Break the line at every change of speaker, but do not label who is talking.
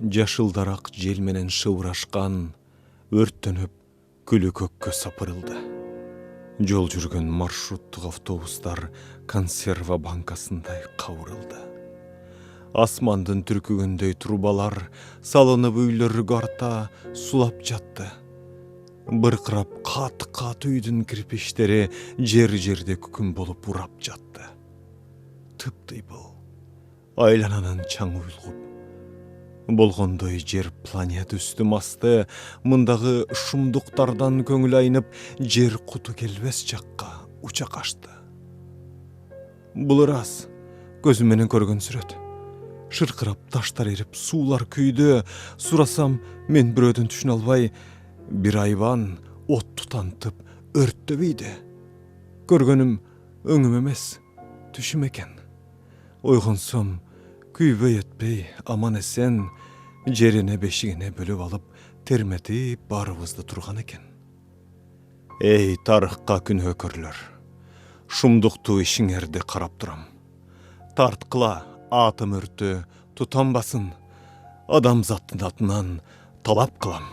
жашылдарақ жел менен шыбырашкан, өрттөнүп күлү көккө сапырылды. Жол жүргөн маршруттук автобустар консерва банкасындай кабырылды. Асмандын түркүгөндөй трубалар салынып үйлөргө арта сулап жатты. Быркырап кат үйдүн кирпичтери жер-жерде күкүм болуп урап жатты. Тыптыйбыл айлананын чаңы уйлгуп болгондой жер планета үстүм асты, мындагы шумдуктардан көңүл айнып, жер куту келбес жакка уча качты. Бул ырас көзүм менен көргөн сүрөт. Шыркырап таштар эрип, суулар күйдү. Сурасам, мен бирөөдөн түшүнө албай, бир айбан от тутантып өрттөбөйдү. Көргөнүм өңүм эмес, түшүм экен. Ойгонсом, күйбөй өтпөй, аман эсен, жерине бешигине бөлүп алып, терметип баарыбызды турган экен. Эй, тарыхка күнөөкөрлөр, шумдуктуу ишиңерди карап турам. Тарткыла атом өртү тутанбасын, адамзаттын атынан талап кылам.